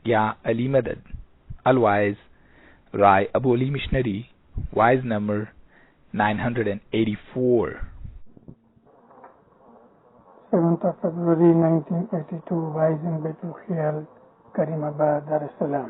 Ya Ali Madad. Otherwise, Rai Abu Ali Missionary, wise number 984. 7th of February 1982, wise in Baitul Khiyal, Karimabad, Dar es Salaam.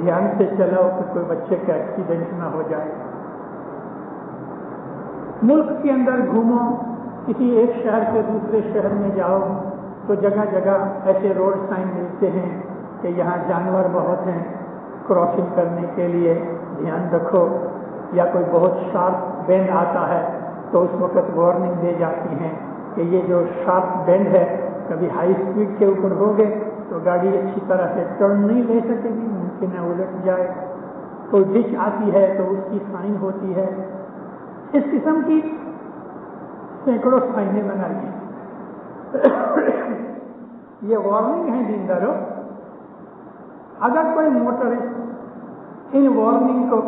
دھیان سے چلاؤ کہ کوئی بچے کا ایکسیڈنٹ نہ ہو جائے. ملک کے اندر گھومو، کسی ایک شہر سے دوسرے شہر میں جاؤ تو جگہ جگہ ایسے روڈ سائن ملتے ہیں کہ یہاں جانور بہت ہیں، کراسنگ کرنے کے لیے دھیان رکھو. یا کوئی بہت شارپ بینڈ آتا ہے تو اس وقت وارننگ دے جاتی ہیں کہ یہ جو شارپ بینڈ ہے کبھی ہائی اسپیڈ کے اوپر ہوگے تو گاڑی اچھی طرح سے ٹرن نہیں لے سکے گی، ممکن ہے الٹ جائے. کوئی ڈش آتی ہے تو اس کی سائن ہوتی ہے. اس قسم کی سینکڑوں سائنیں بنائی ہیں. یہ وارننگ ہے دینداروں. اگر کوئی موٹرسٹ ان وارننگ کو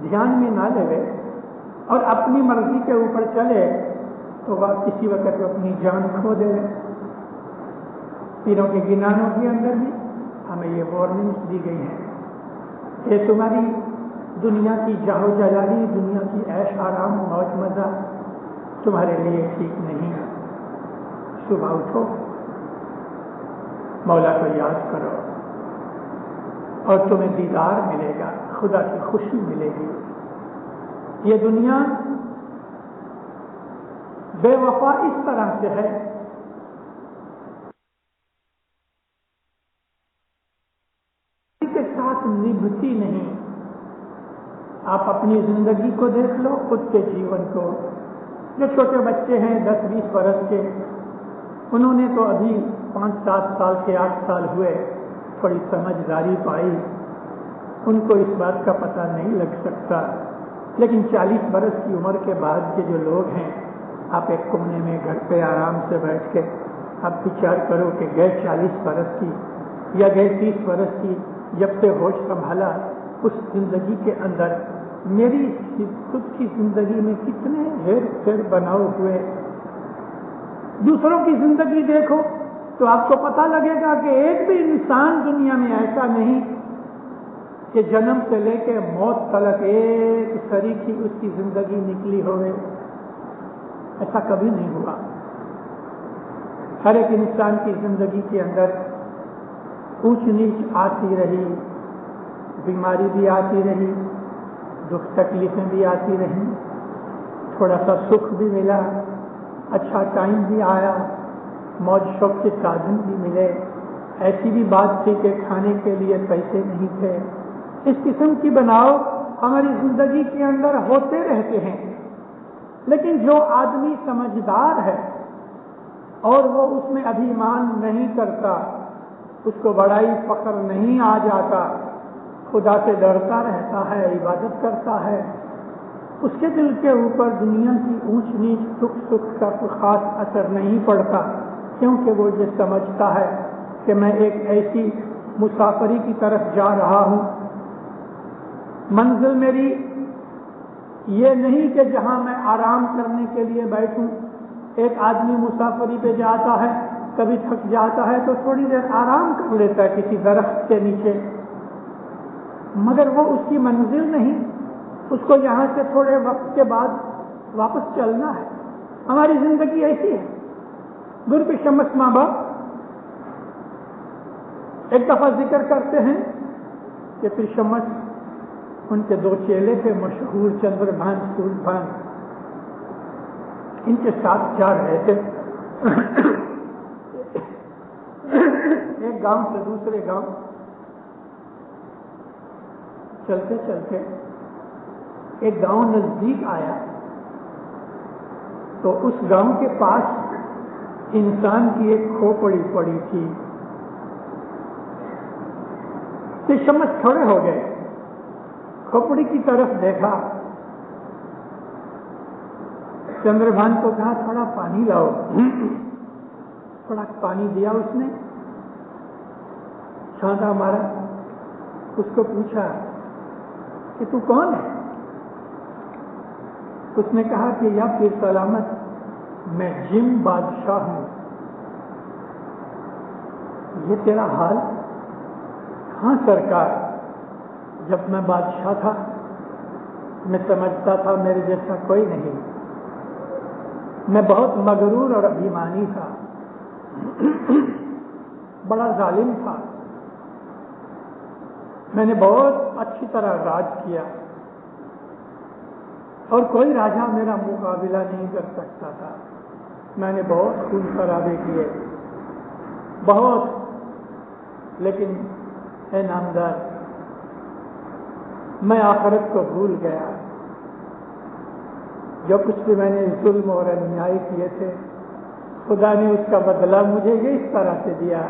دھیان میں نہ لے اور اپنی مرضی کے اوپر چلے تو وہ کسی وقت اپنی جان کھو دے. پیروں کے گنانوں کے اندر بھی ہمیں یہ وارننگ دی گئی ہے کہ تمہاری دنیا کی جاہو جلالی، دنیا کی عیش آرام موج مزہ تمہارے لیے ٹھیک نہیں. صبح اٹھو، مولا کو یاد کرو اور تمہیں دیدار ملے گا، خدا کی خوشی ملے گی. یہ دنیا بے وفا اس طرح سے ہے کے ساتھ نبھتی نہیں. آپ اپنی زندگی کو دیکھ لو، خود کے جیون کو. جو چھوٹے بچے ہیں 10-20 برس کے، انہوں نے تو ابھی 5-7 سال کے 8 سال ہوئے، تھوڑی سمجھداری پائی، ان کو اس بات کا پتہ نہیں لگ سکتا. لیکن 40 برس کی عمر کے بعد کے جو لوگ ہیں، آپ ایک کونے میں گھر پہ آرام سے بیٹھ کے آپ وچار کرو کہ گئے 40 برس کی یا گئے 30 برس کی جب سے ہوش سنبھالا، اس زندگی کے اندر میری خود کی زندگی میں کتنے ہیر پھیر بناؤ ہوئے. دوسروں کی زندگی دیکھو تو آپ کو پتہ لگے گا کہ ایک بھی انسان دنیا میں ایسا نہیں کہ جنم سے لے کے موت تک ایک طریق کی اس کی زندگی نکلی ہوئے. ایسا کبھی نہیں ہوا. ہر ایک انسان کی زندگی کے اندر اونچ نیچ آتی رہی، بیماری بھی آتی رہی، دکھ تکلیفیں بھی آتی رہیں، تھوڑا سا سکھ بھی ملا، اچھا ٹائم بھی آیا، موج شوق کے سادھن بھی ملے. ایسی بھی بات تھی کہ کھانے کے لیے پیسے نہیں تھے. اس قسم کی بناؤ ہماری زندگی کے اندر ہوتے رہتے ہیں. لیکن جو آدمی سمجھدار ہے اور وہ اس میں ابھیمان نہیں کرتا، اس کو بڑائی فخر نہیں آ جاتا، خدا سے ڈرتا رہتا ہے، عبادت کرتا ہے، اس کے دل کے اوپر دنیا کی اونچ نیچ دکھ سکھ کا کوئی خاص اثر نہیں پڑتا، کیونکہ وہ یہ سمجھتا ہے کہ میں ایک ایسی مسافری کی طرف جا رہا ہوں. منزل میری یہ نہیں کہ جہاں میں آرام کرنے کے لیے بیٹھوں. ایک آدمی مسافری پہ جاتا ہے، کبھی تھک جاتا ہے تو تھوڑی دیر آرام کر لیتا ہے کسی درخت کے نیچے، مگر وہ اس کی منزل نہیں. اس کو یہاں سے تھوڑے وقت کے بعد واپس چلنا ہے. ہماری زندگی ایسی ہے. گرو کے شمس ماں باپ ایک دفعہ ذکر کرتے ہیں کہ پھر شمس ان کے 2 چیلے تھے مشہور، چندر بھان سورج بھان، ان کے ساتھ جا رہے تھے ایک گاؤں سے دوسرے گاؤں. چلتے چلتے ایک گاؤں نزدیک آیا تو اس گاؤں کے پاس انسان کی ایک کھوپڑی پڑی تھی. تو شمس کھڑے ہو گئے، کھوپڑی کی طرف دیکھا، چندربھان کو کہا تھوڑا پانی لاؤ. تھوڑا پانی دیا اس نے، چھانٹا مارا، اس کو پوچھا کہ تو کون ہے؟ اس نے کہا کہ یا پھر سلامت میں جم بادشاہ ہوں. یہ تیرا حال؟ ہاں سرکار، جب میں بادشاہ تھا میں سمجھتا تھا میرے جیسا کوئی نہیں، میں بہت مغرور اور ابھیمانی تھا، بڑا ظالم تھا. میں نے بہت اچھی طرح راج کیا اور کوئی راجا میرا مقابلہ نہیں کر سکتا تھا. میں نے بہت خون خرابے کیے بہت، لیکن اے نامدار میں آخرت کو بھول گیا. جو کچھ بھی میں نے ظلم اور انیائی کیے تھے خدا نے اس کا بدلہ مجھے یہ اس طرح سے دیا.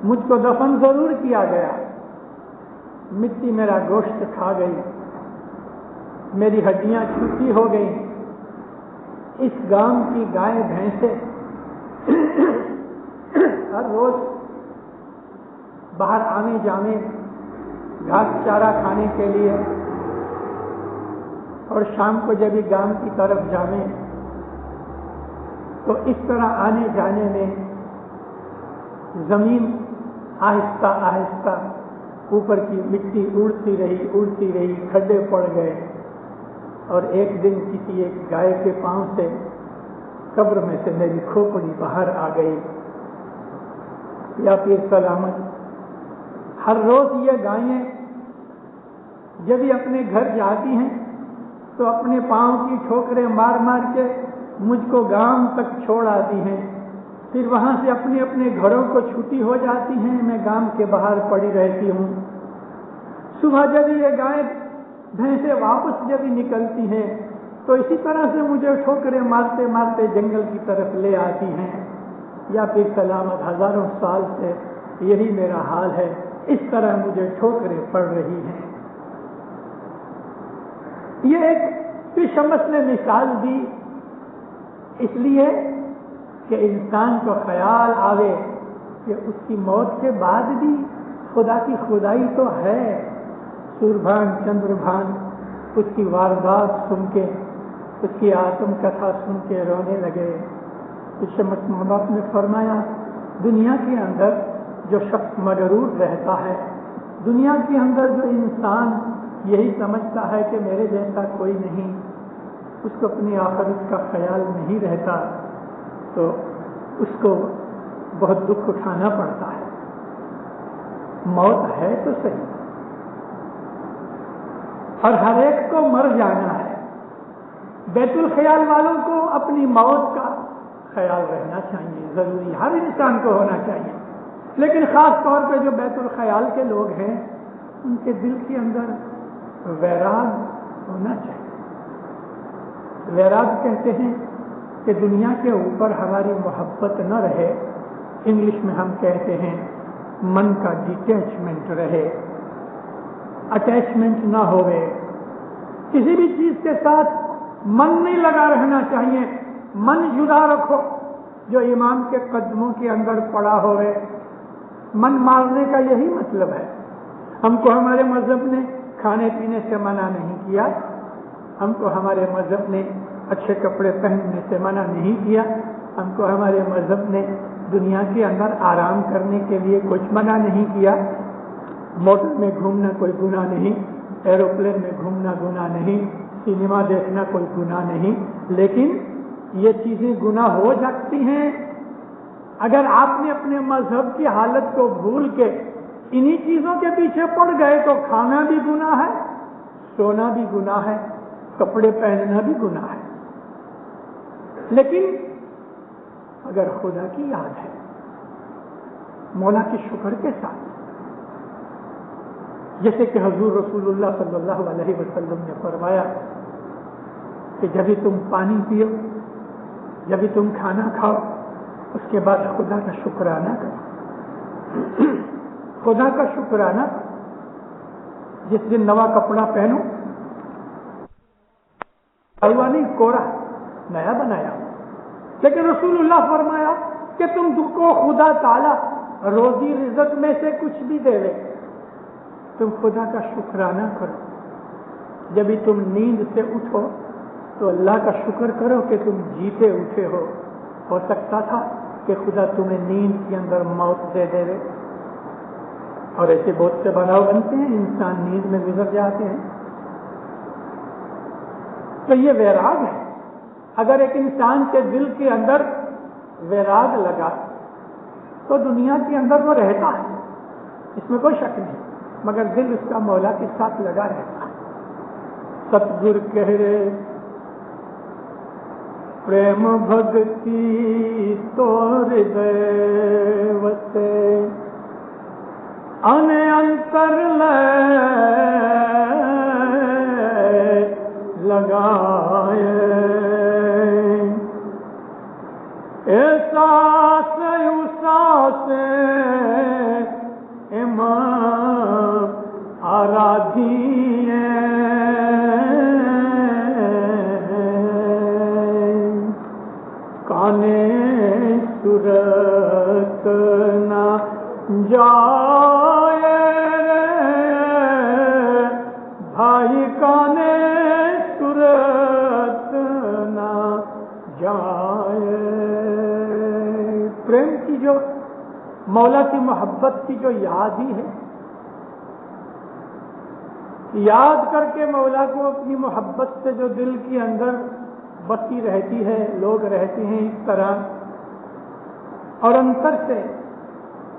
مجھ کو دفن ضرور کیا گیا، مٹی میرا گوشت کھا گئی، میری ہڈیاں چھوٹی ہو گئیں. اس گام کی گائے بھینسیں ہر روز باہر آنے جانے گھاس چارہ کھانے کے لیے، اور شام کو جب یہ گام کی طرف جانے تو اس طرح آنے جانے میں زمین آہستہ آہستہ اوپر کی مٹی اڑتی رہی، کھڈے پڑ گئے، اور ایک دن کسی ایک گائے کے پاؤں سے قبر میں سے میری کھوپڑی باہر آ گئی. یا پھر سلامت ہر روز یہ گائیں جب یہ اپنے گھر جاتی ہیں تو اپنے پاؤں کی ٹھوکریں مار مار کے مجھ کو گام تک چھوڑ آتی ہیں. پھر وہاں سے اپنے اپنے گھروں کو چھٹی ہو جاتی ہیں، میں گام کے باہر پڑی رہتی ہوں. صبح جب یہ گائیں بھینسیں واپس جب نکلتی ہیں تو اسی طرح سے مجھے ٹھوکریں مارتے مارتے جنگل کی طرف لے آتی ہیں. یا پھر سلامت ہزاروں سال سے یہی میرا حال ہے، اس طرح مجھے ٹھوکریں پڑ رہی ہیں. یہ ایک پیشمس نے مثال دی اس لیے کہ انسان کو خیال آوے کہ اس کی موت کے بعد بھی خدا کی خدائی تو ہے. سوربھان چندربھان اس کی واردات سن کے، اس کی آتم کتھا سن کے رونے لگے. پیشمس ماں باپ نے فرمایا دنیا کے اندر جو شخص مغرور رہتا ہے، دنیا کے اندر جو انسان یہی سمجھتا ہے کہ میرے جیسا کوئی نہیں، اس کو اپنی آخرت کا خیال نہیں رہتا، تو اس کو بہت دکھ اٹھانا پڑتا ہے. موت ہے تو صحیح، اور ہر ایک کو مر جانا ہے. بیت الخیال والوں کو اپنی موت کا خیال رہنا چاہیے، ضروری ہر انسان کو ہونا چاہیے. لیکن خاص طور پہ جو بیت الخیال کے لوگ ہیں ان کے دل کے اندر ویراگ ہونا چاہیے. ویراگ کہتے ہیں کہ دنیا کے اوپر ہماری محبت نہ رہے، انگلش میں ہم کہتے ہیں من کا ڈیٹیچمنٹ رہے، اٹیچمنٹ نہ ہوئے. کسی بھی چیز کے ساتھ من نہیں لگا رہنا چاہیے، من جدا رکھو جو امام کے قدموں کے اندر پڑا ہوئے. من مارنے کا یہی مطلب ہے. ہم کو ہمارے مذہب نے کھانے پینے سے منع نہیں کیا، ہم کو ہمارے مذہب نے اچھے کپڑے پہننے سے منع نہیں کیا، ہم کو ہمارے مذہب نے دنیا کے اندر آرام کرنے کے لیے کچھ منع نہیں کیا. موٹر میں گھومنا کوئی گناہ نہیں، ایروپلین میں گھومنا گناہ نہیں، سنیما دیکھنا کوئی گناہ نہیں. لیکن یہ چیزیں گناہ ہو سکتی ہیں اگر آپ نے اپنے مذہب کی حالت کو بھول کے انہی چیزوں کے پیچھے پڑ گئے تو کھانا بھی گناہ ہے، سونا بھی گناہ ہے، کپڑے پہننا بھی گناہ ہے. لیکن اگر خدا کی یاد ہے، مولا کے شکر کے ساتھ، جیسے کہ حضور رسول اللہ صلی اللہ علیہ وسلم نے فرمایا کہ جب بھی تم پانی پیو، جب بھی تم کھانا کھاؤ، اس کے بعد خدا کا شکرانہ کرو. خدا کا شکرانہ. جس دن نوا کپڑا پہنو، ہوا نہیں کوڑا نیا بنایا. لیکن رسول اللہ فرمایا کہ تم کو خدا تعالی روزی رزق میں سے کچھ بھی دے دے، تم خدا کا شکرانہ کرو. جب بھی تم نیند سے اٹھو تو اللہ کا شکر کرو کہ تم جیتے اٹھے ہو. ہو سکتا تھا کہ خدا تمہیں نیند کے اندر موت دے دے، اور ایسے بہت سے بناؤ بنتے ہیں، انسان نیند میں گزر جاتے ہیں. تو یہ ویراگ ہے. اگر ایک انسان کے دل کے اندر ویراگ لگا تو دنیا کے اندر وہ رہتا ہے. اس میں کوئی شک نہیں، مگر دل اس کا مولا کے ساتھ لگا رہتا ہے۔ ستگر کہہ رہے پریم بھگتی تو ہردے وسے ان انتر لگائے احساس احساس امام آرادھی کانے صورت نہ جائے بھائی کانے صورت نہ جائے۔ پریم کی جو مولا کی محبت کی جو یاد ہی ہے، یاد کر کے مولا کو اپنی محبت سے جو دل کے اندر بسی رہتی ہے، لوگ رہتے ہیں اس طرح، اور انتر سے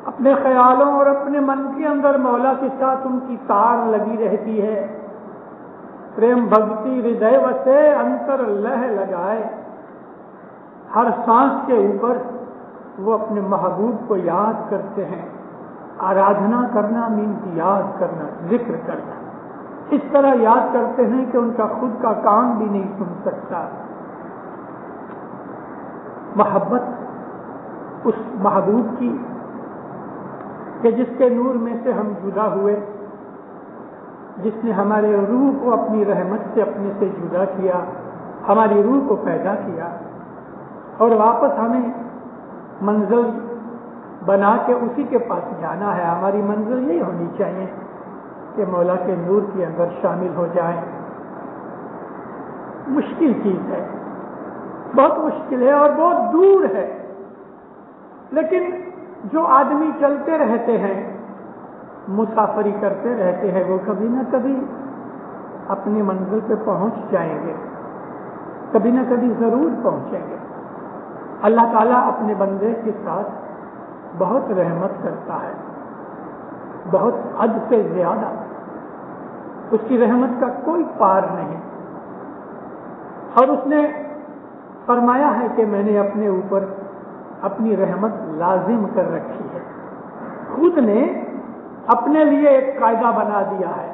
اپنے خیالوں اور اپنے من کے اندر مولا کے ساتھ ان کی تار لگی رہتی ہے۔ پریم بھگتی ہردے وسے انتر لہ لگائے، ہر سانس کے اوپر وہ اپنے محبوب کو یاد کرتے ہیں۔ آرادھنا کرنا مینس یاد کرنا، ذکر کرنا، اس طرح یاد کرتے ہیں کہ ان کا خود کا کان بھی نہیں سن سکتا۔ محبت اس محبوب کی کہ جس کے نور میں سے ہم جدا ہوئے، جس نے ہمارے روح کو اپنی رحمت سے اپنے سے جدا کیا، ہماری روح کو پیدا کیا اور واپس ہمیں منزل بنا کے اسی کے پاس جانا ہے۔ ہماری منزل یہی ہونی چاہیے کہ مولا کے نور کے اندر شامل ہو جائیں۔ مشکل چیز ہے، بہت مشکل ہے اور بہت دور ہے، لیکن جو آدمی چلتے رہتے ہیں، مسافری کرتے رہتے ہیں، وہ کبھی نہ کبھی اپنی منزل پہ پہنچ جائیں گے، کبھی نہ کبھی ضرور پہنچیں گے۔ اللہ تعالیٰ اپنے بندے کے ساتھ بہت رحمت کرتا ہے، بہت حد سے زیادہ، اس کی رحمت کا کوئی پار نہیں، اور اس نے فرمایا ہے کہ میں نے اپنے اوپر اپنی رحمت لازم کر رکھی ہے۔ خود نے اپنے لیے ایک قاعدہ بنا دیا ہے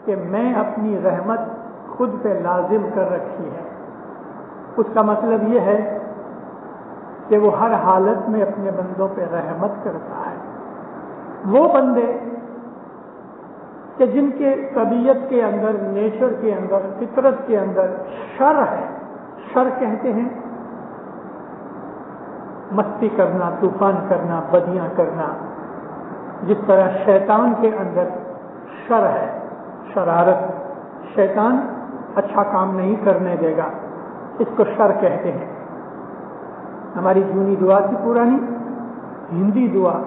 کہ میں اپنی رحمت خود پہ لازم کر رکھی ہے۔ اس کا مطلب یہ ہے کہ وہ ہر حالت میں اپنے بندوں پہ رحمت کرتا ہے۔ وہ بندے کہ جن کے طبیعت کے اندر، نیچر کے اندر، فطرت کے اندر شر ہے، شر کہتے ہیں مستی کرنا، طوفان کرنا، بدیاں کرنا، جس طرح شیطان کے اندر شر ہے، شرارت، شیطان اچھا کام نہیں کرنے دے گا، اس کو شر کہتے ہیں۔ ہماری جونی دعا کی پرانی ہندی دعا،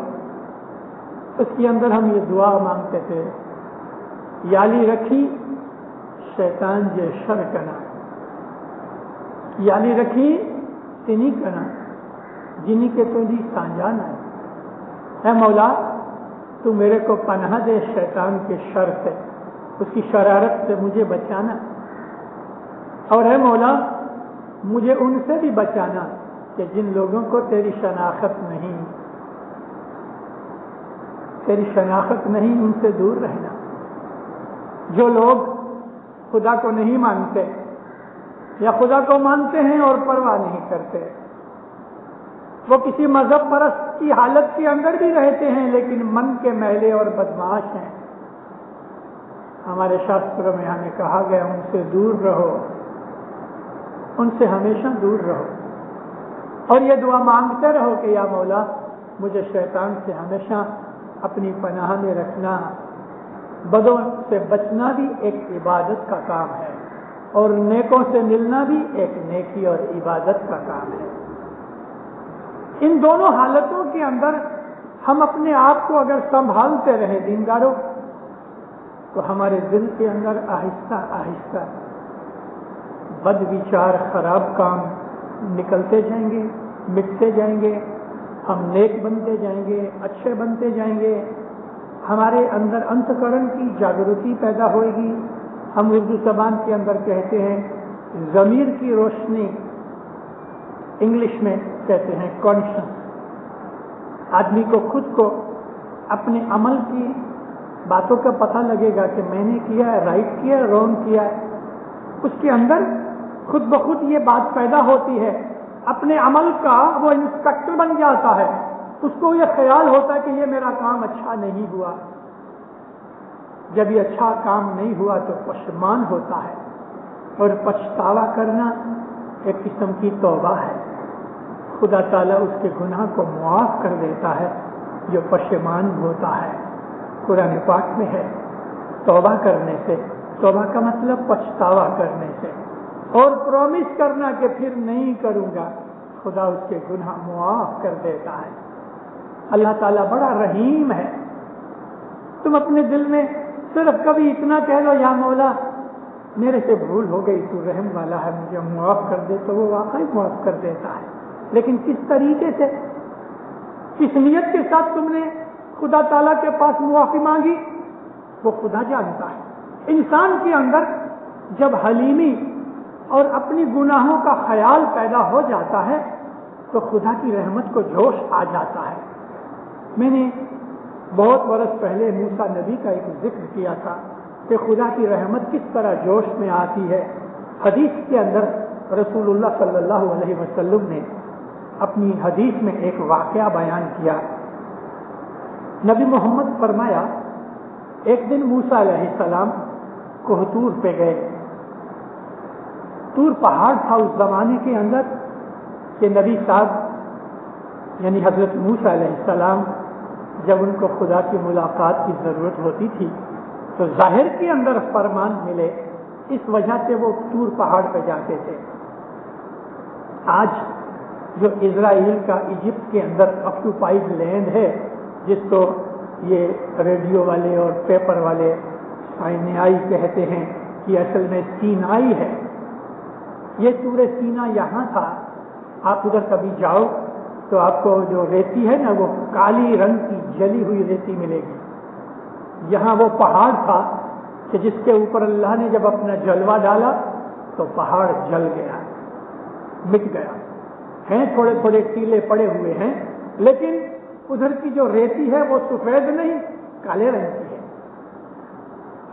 اس کے اندر ہم یہ دعا مانگتے تھے، یالی رکھی شیطان جے شر کنا، یالی رکھی تینی کنا جنہی کے تو جی سانجانا ہے۔ اے مولا تو میرے کو پناہ دے شیطان کے شر سے، اس کی شرارت سے مجھے بچانا، اور اے مولا مجھے ان سے بھی بچانا کہ جن لوگوں کو تیری شناخت نہیں، تیری شناخت نہیں، ان سے دور رہنا۔ جو لوگ خدا کو نہیں مانتے یا خدا کو مانتے ہیں اور پرواہ نہیں کرتے، وہ کسی مذہب پرست کی حالت کے اندر بھی رہتے ہیں لیکن من کے میلے اور بدمعاش ہیں۔ ہمارے شاستروں میں ہمیں کہا گیا ان سے دور رہو، ان سے ہمیشہ دور رہو، اور یہ دعا مانگتے رہو کہ یا مولا مجھے شیطان سے ہمیشہ اپنی پناہ میں رکھنا۔ بدوں سے بچنا بھی ایک عبادت کا کام ہے، اور نیکوں سے ملنا بھی ایک نیکی اور عبادت کا کام ہے۔ ان دونوں حالتوں کے اندر ہم اپنے آپ کو اگر سنبھالتے رہے دینداروں، تو ہمارے دل کے اندر آہستہ آہستہ بد وچار، خراب کام نکلتے جائیں گے، مٹتے جائیں گے، ہم نیک بنتے جائیں گے، اچھے بنتے جائیں گے، ہمارے اندر انتکرن کی جاگرتی پیدا ہوئے گی. ہم اردو زبان کے اندر کہتے ہیں ضمیر کی روشنی، انگلش میں کہتے ہیں کانشنس. آدمی کو خود کو اپنے عمل کی باتوں کا پتہ لگے گا کہ میں نے کیا ہے، رائٹ کیا ہے، رونگ کیا ہے. اس کے اندر خود بخود یہ بات پیدا ہوتی ہے. اپنے عمل کا وہ انسپیکٹر بن جاتا ہے. اس کو یہ خیال ہوتا ہے کہ یہ میرا کام اچھا نہیں ہوا. جب یہ اچھا کام نہیں ہوا تو پشیمان ہوتا ہے، اور پچھتاوا کرنا ایک قسم کی توبہ ہے. خدا تعالیٰ اس کے گناہ کو معاف کر دیتا ہے جو پشیمان ہوتا ہے. قرآن پاک میں ہے توبہ کرنے سے، توبہ کا مطلب پچھتاوا کرنے سے، اور پرومس کرنا کہ پھر نہیں کروں گا. خدا اس کے گناہ معاف کر دیتا ہے. اللہ تعالیٰ بڑا رحیم ہے. تم اپنے دل میں صرف کبھی اتنا کہہ دو یا مولا میرے سے بھول ہو گئی، تو رحم والا ہے، مجھے معاف کر دے، تو وہ واقعی معاف کر دیتا ہے. لیکن کس طریقے سے، کس نیت کے ساتھ تم نے خدا تعالیٰ کے پاس معافی مانگی وہ خدا جانتا ہے. انسان کے اندر جب حلیمی اور اپنی گناہوں کا خیال پیدا ہو جاتا ہے تو خدا کی رحمت کو جوش آ جاتا ہے. میں نے بہت برس پہلے موسیٰ نبی کا ایک ذکر کیا تھا کہ خدا کی رحمت کس طرح جوش میں آتی ہے. حدیث کے اندر رسول اللہ صلی اللہ علیہ وسلم نے اپنی حدیث میں ایک واقعہ بیان کیا. نبی محمد فرمایا ایک دن موسیٰ علیہ السلام کوہ طور پہ گئے. طور پہاڑ تھا اس زمانے کے اندر کہ نبی صاحب یعنی حضرت موسیٰ علیہ السلام جب ان کو خدا کی ملاقات کی ضرورت ہوتی تھی تو ظاہر کے اندر فرمان ملے، اس وجہ سے وہ طور پہاڑ پہ جاتے تھے. آج جو اسرائیل کا ایجپٹ کے اندر آکوپائڈ لینڈ ہے، جس کو یہ ریڈیو والے اور پیپر والے سائنائی کہتے ہیں، کہ اصل میں سینائی ہے. یہ سورہ سینا یہاں تھا. آپ ادھر کبھی جاؤ تو آپ کو جو ریتی ہے نا وہ کالی رنگ کی جلی ہوئی ریتی ملے گی. یہاں وہ پہاڑ تھا کہ جس کے اوپر اللہ نے جب اپنا جلوہ ڈالا تو پہاڑ جل گیا، مٹ گیا. ہیں تھوڑے تھوڑے ٹیلے پڑے ہوئے ہیں، لیکن ادھر کی جو ریتی ہے وہ سفید نہیں، کالے رنگ کی ہے.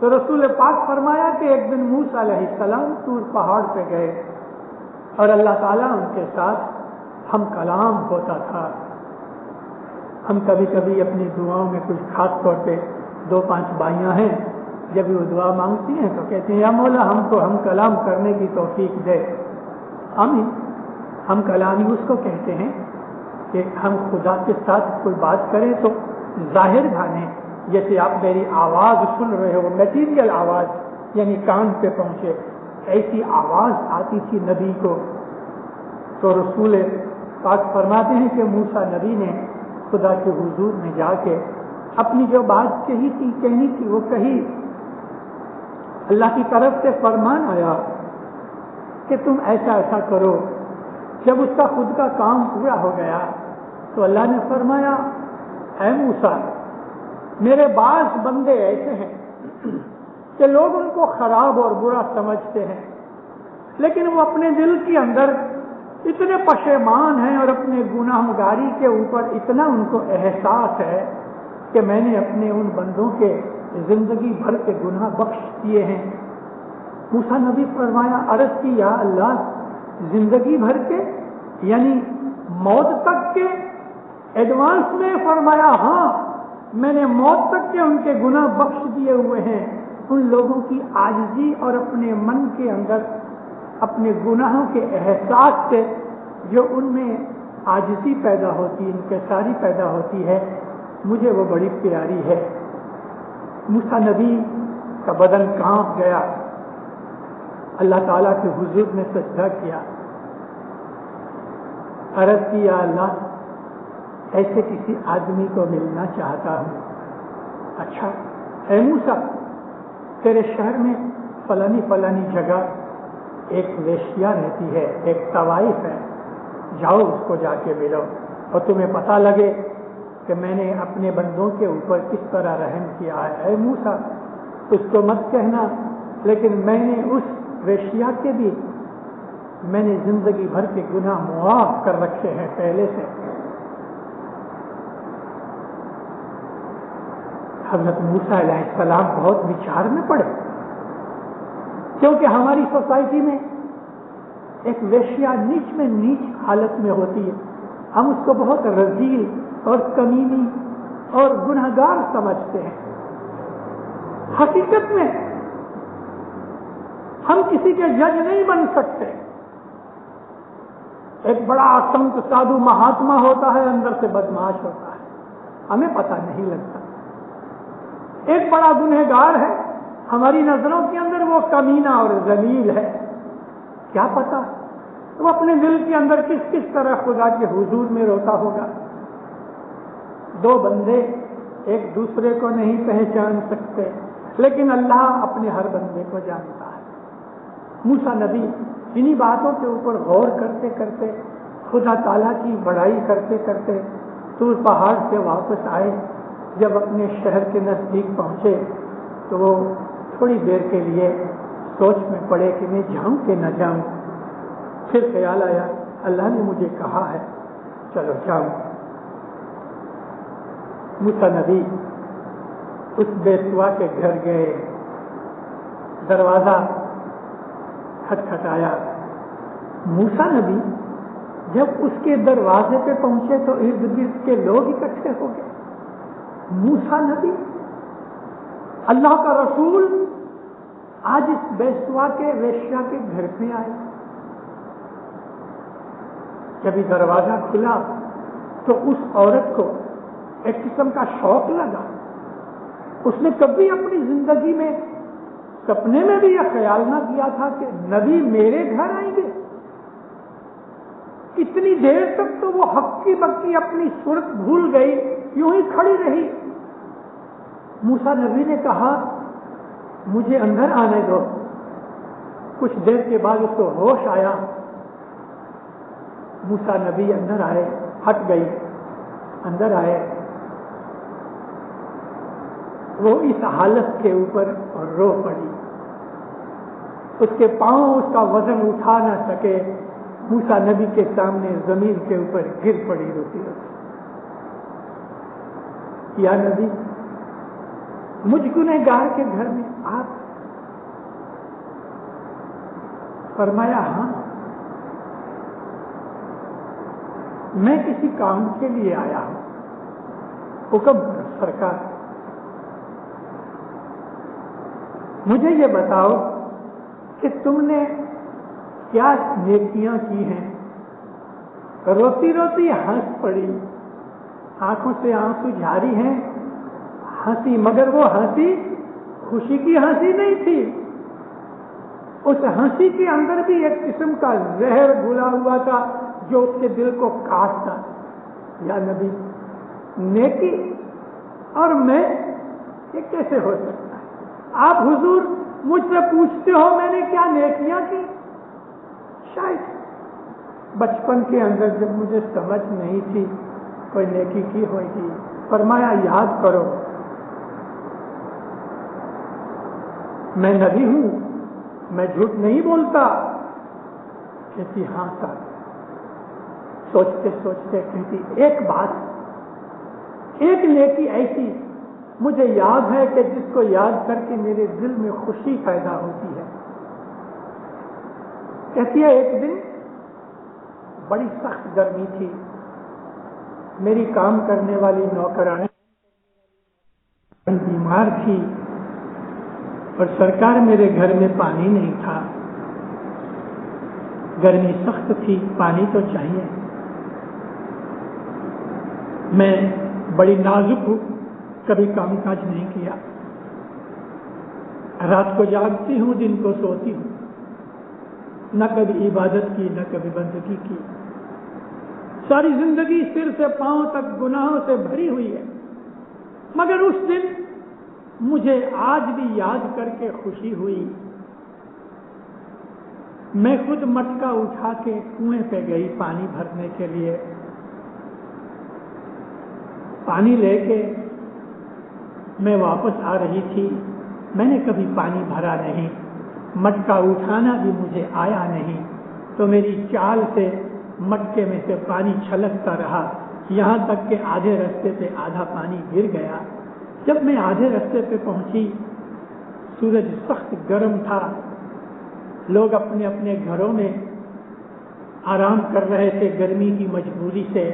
تو رسول پاک فرمایا کہ ایک دن موسیٰ علیہ السلام طور پہاڑ پہ گئے اور اللہ تعالیٰ ان کے ساتھ ہم کلام ہوتا تھا. ہم کبھی کبھی اپنی دعاؤں میں کچھ خاص طور پہ 2-5 بائیاں ہیں، جب وہ دعا مانگتی ہیں تو کہتے ہیں یا مولا ہم کو ہم کلام کرنے کی توفیق دے. ہم کلامی اس کو کہتے ہیں کہ ہم خدا کے ساتھ کوئی بات کریں تو ظاہر گانے، جیسے آپ میری آواز سن رہے ہو، میٹیریل آواز یعنی کان پہ پہنچے، ایسی آواز آتی تھی نبی کو. تو رسول پاک فرماتے ہیں کہ موسیٰ نبی نے خدا کے حضور میں جا کے اپنی جو بات کہنی تھی وہ کہی. اللہ کی طرف سے فرمان آیا کہ تم ایسا کرو. جب اس کا خود کا کام پورا ہو گیا تو اللہ نے فرمایا اے موسیٰ میرے بعض بندے ایسے ہیں کہ لوگ ان کو خراب اور برا سمجھتے ہیں، لیکن وہ اپنے دل کے اندر اتنے پشیمان ہیں اور اپنے گناہ گاری کے اوپر اتنا ان کو احساس ہے کہ میں نے اپنے ان بندوں کے زندگی بھر کے گناہ بخش دیے ہیں. موسیٰ نبی فرمایا عرض کی یا اللہ زندگی بھر کے یعنی موت تک کے؟ ایڈوانس میں فرمایا ہاں میں نے موت تک کے ان کے گناہ بخش دیے ہوئے ہیں. ان لوگوں کی عاجزی اور اپنے من کے اندر اپنے گناہوں کے احساس سے جو ان میں عاجزی پیدا ہوتی، انکساری پیدا ہوتی ہے، مجھے وہ بڑی پیاری ہے. موسیٰ نبی کا بدن کانپ گیا، اللہ تعالیٰ کے حضور میں سجدہ کیا، عرض کی یا اللہ ایسے کسی آدمی کو ملنا چاہتا ہوں. اچھا اے موسیٰ تیرے شہر میں فلانی جگہ ایک ویشیا رہتی ہے، ایک طوائف ہے، جاؤ اس کو جا کے ملو اور تمہیں پتہ لگے کہ میں نے اپنے بندوں کے اوپر کس طرح رحم کیا ہے. اے موسیٰ اس کو مت کہنا، لیکن میں نے اس ویشیا کے بھی میں نے زندگی بھر کے گناہ معاف کر رکھے ہیں پہلے سے. حضرت موسیٰ علیہ السلام بہت وچار میں پڑے، کیونکہ ہماری سوسائٹی میں ایک ویشیا نیچ میں نیچ حالت میں ہوتی ہے. ہم اس کو بہت رذیل اور کمینی اور گنہگار سمجھتے ہیں. حقیقت میں ہم کسی کے جج نہیں بن سکتے. ایک بڑا سنت سادھو مہاتما ہوتا ہے، اندر سے بدمعاش ہوتا ہے، ہمیں پتہ نہیں لگتا. ایک بڑا گنہگار ہے، ہماری نظروں کے اندر وہ کمینہ اور ذلیل ہے، کیا پتہ وہ اپنے دل کے اندر کس کس طرح خدا کے حضور میں روتا ہوگا. دو بندے ایک دوسرے کو نہیں پہچان سکتے، لیکن اللہ اپنے ہر بندے کو جانتا ہے. موسیٰ نبی انہی باتوں کے اوپر غور کرتے کرتے، خدا تعالیٰ کی بڑائی کرتے کرتے طور پہاڑ سے واپس آئے. جب اپنے شہر کے نزدیک پہنچے تو وہ تھوڑی دیر کے لیے سوچ میں پڑے کہ میں جاؤں کہ نہ جاؤں. پھر خیال آیا اللہ نے مجھے کہا ہے چلو جاؤں. موسیٰ نبی اس بے سوا کے گھر گئے، دروازہ کھٹکھٹایا. موسیٰ نبی جب اس کے دروازے پہ پہنچے تو ارد گرد کے لوگ اکٹھے ہو گئے. موسیٰ نبی اللہ کا رسول آج اس بے سوا کے ویشیا کے گھر پہ آئے. جب دروازہ کھلا تو اس عورت کو ایک قسم کا شوق لگا. اس نے کبھی اپنی زندگی میں سپنے میں بھی یہ خیال نہ کیا تھا کہ نبی میرے گھر آئیں گے. اتنی دیر تک تو وہ ہکی بکی اپنی صورت بھول گئی، یوں ہی کھڑی رہی. موسیٰ نبی نے کہا مجھے اندر آنے دو. کچھ دیر کے بعد اس کو ہوش آیا. موسیٰ نبی اندر آئے، ہٹ گئی، اندر آئے. وہ اس حالت کے اوپر رو پڑی. اس کے پاؤں اس کا وزن اٹھا نہ سکے. موسیٰ نبی کے سامنے زمین کے اوپر گر پڑی روتی روتی. یا نبی مجھ گنہگار کے گھر میں آپ؟ فرمایا ہاں، میں کسی کام کے لیے آیا ہوں. حکم سرکار. مجھے یہ بتاؤ کہ تم نے کیا نیکیاں کی ہیں؟ روتی روتی ہنس پڑی، آنکھوں سے آنسو جاری ہیں، ہنسی. مگر وہ ہنسی خوشی کی ہنسی نہیں تھی. اس ہنسی کے اندر بھی ایک قسم کا زہر گھلا ہوا تھا جو اس کے دل کو کاٹتا. یا نبی نیکی اور میں یہ کیسے ہو سکتا ہے؟ آپ حضور مجھ سے پوچھتے ہو میں نے کیا نیکیاں کی؟ شاید بچپن کے اندر جب مجھے سمجھ نہیں تھی کوئی نیکی کی ہوئی تھی. فرمایا یاد کرو میں نبی ہوں، میں جھوٹ نہیں بولتا. کہتی ہاں سر. سوچتے سوچتے کہتی ایک بات، ایک نیکی ایسی مجھے یاد ہے کہ جس کو یاد کر کے میرے دل میں خوشی پیدا ہوتی ہے. کہتی ہے ایک دن بڑی سخت گرمی تھی. میری کام کرنے والی نوکرانی بیمار تھی اور سرکار میرے گھر میں پانی نہیں تھا. گرمی سخت تھی، پانی تو چاہیے. میں بڑی نازک ہوں، کبھی کام کاج نہیں کیا. رات کو جاگتی ہوں، دن کو سوتی ہوں. نہ کبھی عبادت کی، نہ کبھی بندگی کی. ساری زندگی سر سے پاؤں تک گناہوں سے بھری ہوئی ہے. مگر اس دن مجھے آج بھی یاد کر کے خوشی ہوئی. میں خود مٹکا اٹھا کے کنویں پہ گئی پانی بھرنے کے لیے. پانی لے کے میں واپس آ رہی تھی. میں نے کبھی پانی بھرا نہیں، مٹکا اٹھانا بھی مجھے آیا نہیں، تو میری چال سے مٹکے میں سے پانی چھلکتا رہا، یہاں تک کہ آدھے راستے پہ آدھا پانی گر گیا. جب میں آدھے راستے پہ پہنچی، سورج سخت گرم تھا، لوگ اپنے اپنے گھروں میں آرام کر رہے تھے گرمی کی مجبوری سے.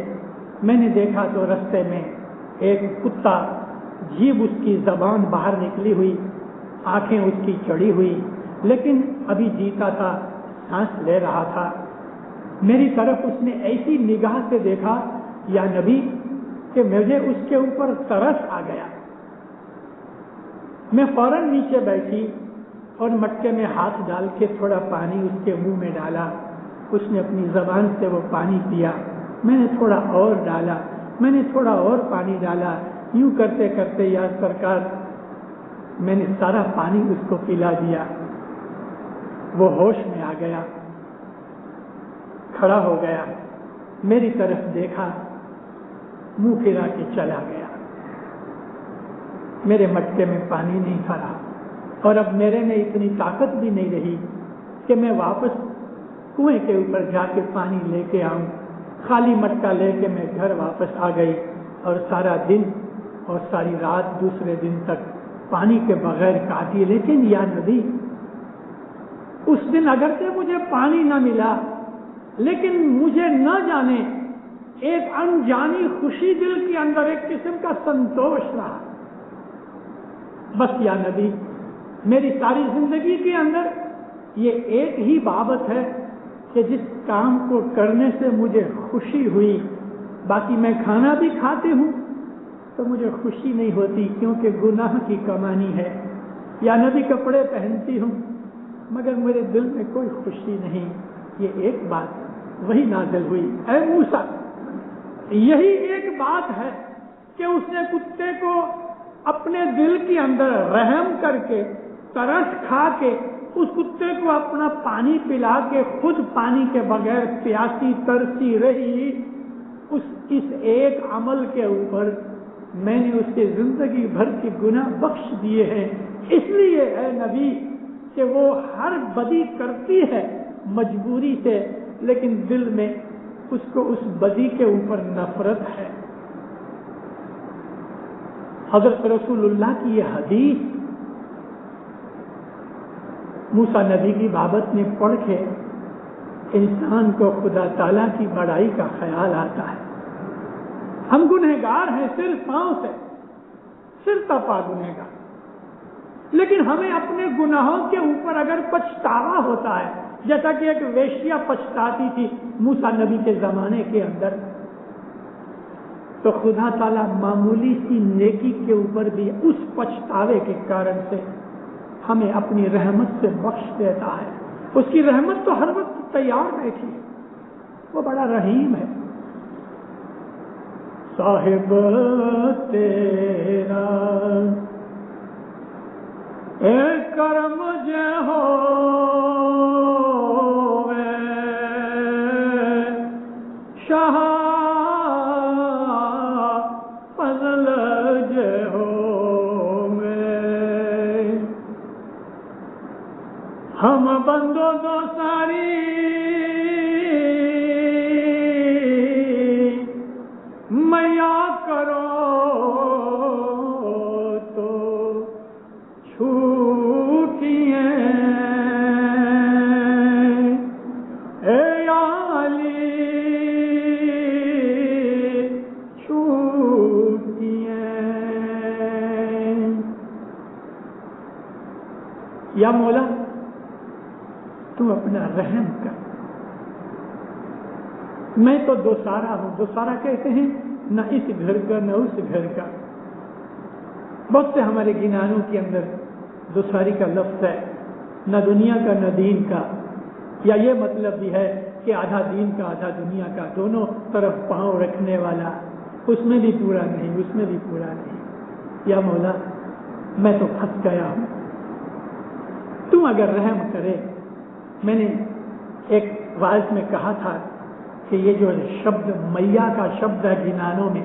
میں نے دیکھا تو راستے میں ایک کتا، جیب اس کی زبان باہر نکلی ہوئی، آنکھیں اس کی چڑھی ہوئی، لیکن ابھی جیتا تھا، سانس لے رہا تھا. میری طرف اس نے ایسی نگاہ سے دیکھا یا نبی کہ مجھے اس کے اوپر ترس آ گیا. میں فوراً نیچے بیٹھی اور مٹکے میں ہاتھ ڈال کے تھوڑا پانی اس کے منہ میں ڈالا. اس نے اپنی زبان سے وہ پانی پیا. میں نے تھوڑا اور ڈالا، میں نے تھوڑا اور پانی ڈالا. یوں کرتے کرتے یا سرکار میں نے سارا پانی اس کو پلا دیا. وہ ہوش میں آ گیا، کھڑا ہو گیا، میری طرف دیکھا، منہ پھرا کے چلا گیا. میرے مٹکے میں پانی نہیں تھا رہا، اور اب میرے میں اتنی طاقت بھی نہیں رہی کہ میں واپس کنویں کے اوپر جا کے پانی لے کے آؤں. خالی مٹکا لے کے میں گھر واپس آ گئی اور سارا دن اور ساری رات دوسرے دن تک پانی کے بغیر کاٹی. لیکن یا نبی، اس دن اگرچہ مجھے پانی نہ ملا، لیکن مجھے نہ جانے ایک انجانی خوشی دل کے اندر، ایک قسم کا سنتوش رہا. بس یا نبی، میری ساری زندگی کے اندر یہ ایک ہی بابت ہے کہ جس کام کو کرنے سے مجھے خوشی ہوئی. باقی میں کھانا بھی کھاتی ہوں تو مجھے خوشی نہیں ہوتی، کیونکہ گناہ کی کمانی ہے. یا نبی، کپڑے پہنتی ہوں مگر میرے دل میں کوئی خوشی نہیں. یہ ایک بات وہی نازل ہوئی، اے موسیٰ، یہی ایک بات ہے کہ اس نے کتے کو اپنے دل کے اندر رحم کر کے، ترس کھا کے، اس کتے کو اپنا پانی پلا کے خود پانی کے بغیر پیاسی ترسی رہی. اس ایک عمل کے اوپر میں نے اس کے زندگی بھر کے گناہ بخش دیے ہیں. اس لیے اے نبی کہ وہ ہر بدی کرتی ہے مجبوری سے، لیکن دل میں اس کو اس بدی کے اوپر نفرت ہے. حضرت رسول اللہ کی یہ حدیث موسیٰ نبی کی بابت میں پڑھ کے انسان کو خدا تعالیٰ کی بڑائی کا خیال آتا ہے. ہم گنہگار ہیں سر پاؤں سے، سر تپا گنہگار، لیکن ہمیں اپنے گناہوں کے اوپر اگر پچھتاوا ہوتا ہے، جیسا کہ ایک ویشیا پچھتاتی تھی موسیٰ نبی کے زمانے کے اندر، تو خدا تعالیٰ معمولی سی نیکی کے اوپر بھی اس پچھتاوے کے کارن سے ہمیں اپنی رحمت سے بخش دیتا ہے. اس کی رحمت تو ہر وقت تیار بیٹھی ہے، وہ بڑا رحیم ہے. صاحب تیرا اے کرم جے ہو شاہ فضل جے ہو ہم بندوں دو ساری میا کرو تو چھوٹیے اے علی چھوٹیے. یا مولا، تو اپنا رحم کر. میں تو دوسارا ہوں. دوسارا کہتے ہیں نہ اس گھر کا نہ اس گھر کا. بہت سے ہمارے گنانوں کے اندر دوساری کا لفظ ہے، نہ دنیا کا نہ دین کا، یا یہ مطلب بھی ہے کہ آدھا دین کا آدھا دنیا کا، دونوں طرف پاؤں رکھنے والا. اس میں بھی پورا نہیں، اس میں بھی پورا نہیں. یا مولا، میں تو پھنس گیا ہوں، تم اگر رحم کرے. میں نے ایک واعظ میں کہا تھا کہ یہ جو شبد میاں کا شبد ہے گنانوں میں،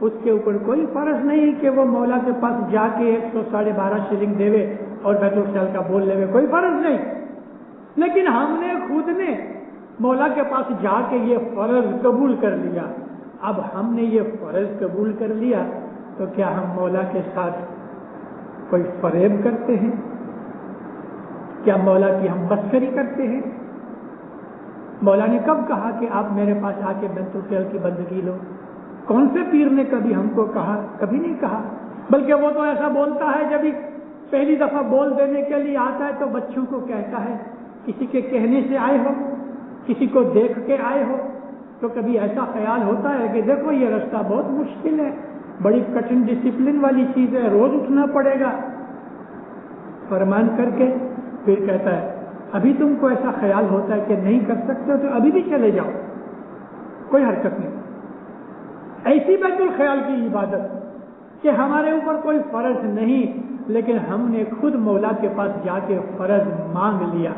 اس کے اوپر کوئی فرض نہیں کہ وہ مولا کے پاس جا کے 112.5 شلنگ دے اور بیت الخیال کا بول لے، کوئی فرض نہیں. لیکن ہم نے خود نے مولا کے پاس جا کے یہ فرض قبول کر لیا. اب ہم نے یہ فرض قبول کر لیا تو کیا ہم مولا کے ساتھ کوئی فریب کرتے ہیں؟ کیا مولا کی ہم مسخری کرتے ہیں؟ مولا نے کب کہا کہ آپ میرے پاس آ کے بیت الخیال کی بندگی لو؟ کون سے پیر نے کبھی ہم کو کہا؟ کبھی نہیں کہا. بلکہ وہ تو ایسا بولتا ہے جب پہلی دفعہ بول دینے کے لیے آتا ہے تو بچوں کو کہتا ہے، کسی کے کہنے سے آئے ہو، کسی کو دیکھ کے آئے ہو تو کبھی ایسا خیال ہوتا ہے کہ دیکھو یہ رستہ بہت مشکل ہے، بڑی کٹھن ڈسپلن والی چیز ہے، روز اٹھنا پڑے گا. فرمان کر کے پھر کہتا ہے ابھی تم کو ایسا خیال ہوتا ہے کہ نہیں کر سکتے ہو تو ابھی بھی چلے جاؤ، کوئی حرکت نہیں. ایسی بیت الخیال کی عبادت کہ ہمارے اوپر کوئی فرض نہیں، لیکن ہم نے خود مولا کے پاس جا کے فرض مانگ لیا.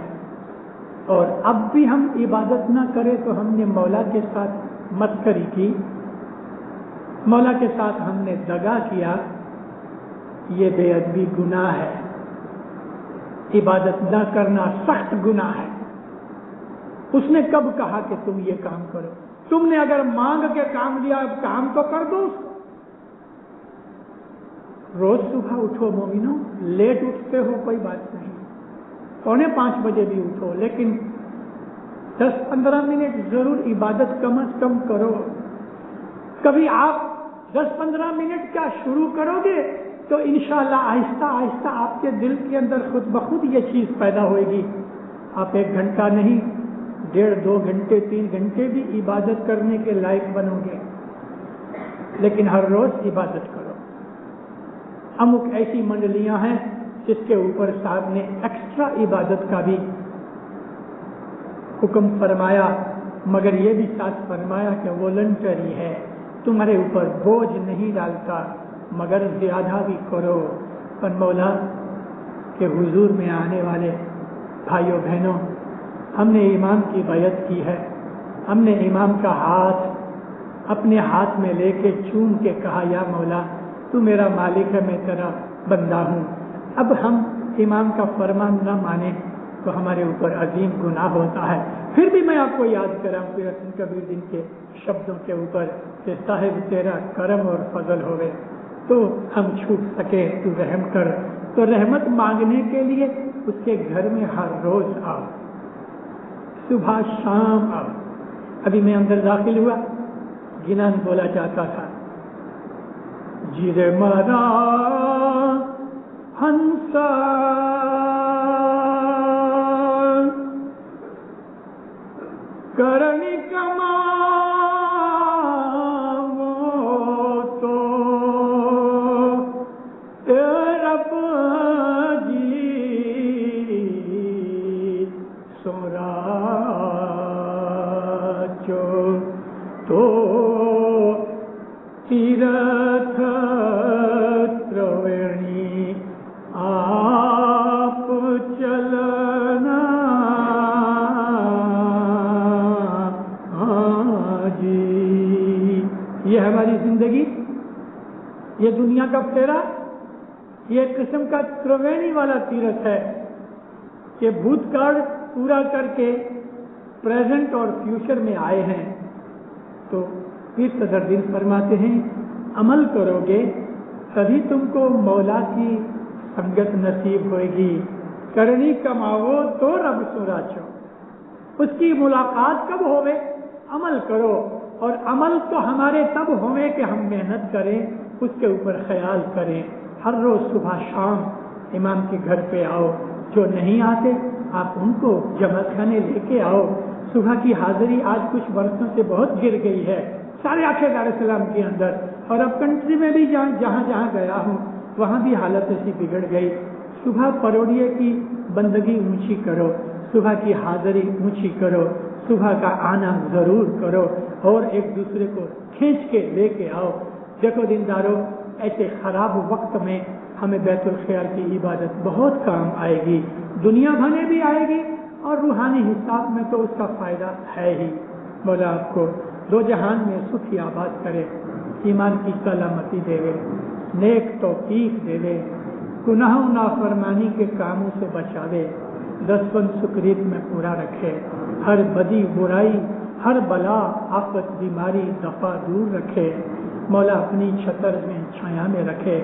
اور اب بھی ہم عبادت نہ کریں تو ہم نے مولا کے ساتھ مسخری کی، مولا کے ساتھ ہم نے دغا کیا. یہ بے ادبی گناہ ہے. عبادت نہ کرنا سخت گناہ ہے. اس نے کب کہا کہ تم یہ کام کرو؟ تم نے اگر مانگ کے کام لیا، اب کام تو کر دو. روز صبح اٹھو مومنو، لیٹ اٹھتے ہو کوئی بات نہیں، 4:45 بجے بھی اٹھو، لیکن 10-15 منٹ ضرور عبادت کم از کم کرو. کبھی آپ 10-15 منٹ کا شروع کرو گے تو انشاءاللہ آہستہ آہستہ آپ کے دل کے اندر خود بخود یہ چیز پیدا ہوئے گی. آپ 1 گھنٹہ نہیں، 1.5-2 گھنٹے 3 گھنٹے بھی عبادت کرنے کے لائق بنو گے. لیکن ہر روز عبادت کرو. امک ایسی منڈلیاں ہیں جس کے اوپر صاحب نے ایکسٹرا عبادت کا بھی حکم فرمایا، مگر یہ بھی ساتھ فرمایا کہ والنٹری ہے، تمہارے اوپر بوجھ نہیں ڈالتا، مگر زیادہ بھی کرو. پر مولا کے حضور میں آنے والے بھائیوں بہنوں، ہم نے امام کی بیعت کی ہے. ہم نے امام کا ہاتھ اپنے ہاتھ میں لے کے چوم کے کہا یا مولا تو میرا مالک ہے، میں تیرا بندہ ہوں. اب ہم امام کا فرمان نہ مانیں تو ہمارے اوپر عظیم گناہ ہوتا ہے. پھر بھی میں آپ کو یاد کراؤں پیر حسن کبیر دن کے شبدوں کے اوپر کہ صاحب تیرا کرم اور فضل ہوئے تو ہم چھوٹ سکے، تو رحم کر. تو رحمت مانگنے کے لیے اس کے گھر میں ہر روز آؤ، صبح شام آؤ. ابھی میں اندر داخل ہوا، گنان بولا جاتا تھا، جیرے مارا ہنسا کرنی کما تو رب جی سورا چو تو تیرتھ ترویڑی آپ چلنا جی. یہ ہماری زندگی، یہ دنیا کا پھیرا، یہ ایک قسم کا ترویڑی والا تیرتھ ہے کہ بھوت کال پورا کر کے پریزنٹ اور فیوچر میں آئے ہیں. تو پیر صدر دین فرماتے ہیں عمل کرو گے تبھی تم کو مولا کی سنگت نصیب ہوئے گی. کرنی کماؤ تو رب سوراچو، اس کی ملاقات کب ہوئے؟ عمل کرو. اور عمل تو ہمارے تب ہوئے کہ ہم محنت کریں، اس کے اوپر خیال کریں. ہر روز صبح شام امام کے گھر پہ آؤ. جو نہیں آتے آپ ان کو جمع خانے لے کے آؤ. صبح کی حاضری آج کچھ برسوں سے بہت گر گئی ہے سارے آخر دار السلام کے اندر، اور اب کنٹری میں بھی جہاں جہاں گیا ہوں وہاں بھی حالت ایسی بگڑ گئی. صبح پروڑیے کی بندگی اونچی کرو، صبح کی حاضری اونچی کرو، صبح کا آنا ضرور کرو اور ایک دوسرے کو کھینچ کے لے کے آؤ. دیکھو دیندارو، ایسے خراب وقت میں ہمیں بیت الخیال کی عبادت بہت کام آئے گی، دنیا بھر بھی آئے گی اور روحانی حساب میں تو اس کا فائدہ ہے ہی. مولا آپ کو دو جہان میں سکھی آباد کرے، ایمان کی سلامتی دے، نیک توفیق دے، گناہ و نافرمانی کے کاموں سے بچاوے، دستن سکریت میں پورا رکھے، ہر بدی برائی، ہر بلا آفت بیماری دفع دور رکھے، مولا اپنی چھتر میں چھایا میں رکھے،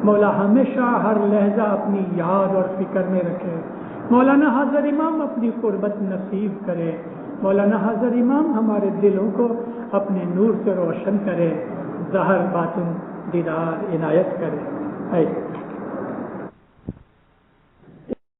مولا ہمیشہ ہر لہجہ اپنی یاد اور فکر میں رکھے، مولانا حاضر امام اپنی قربت نصیب کرے، مولانا حاضر امام ہمارے دلوں کو اپنے نور سے روشن کرے، ظاہر باطن دیدار عنایت کرے۔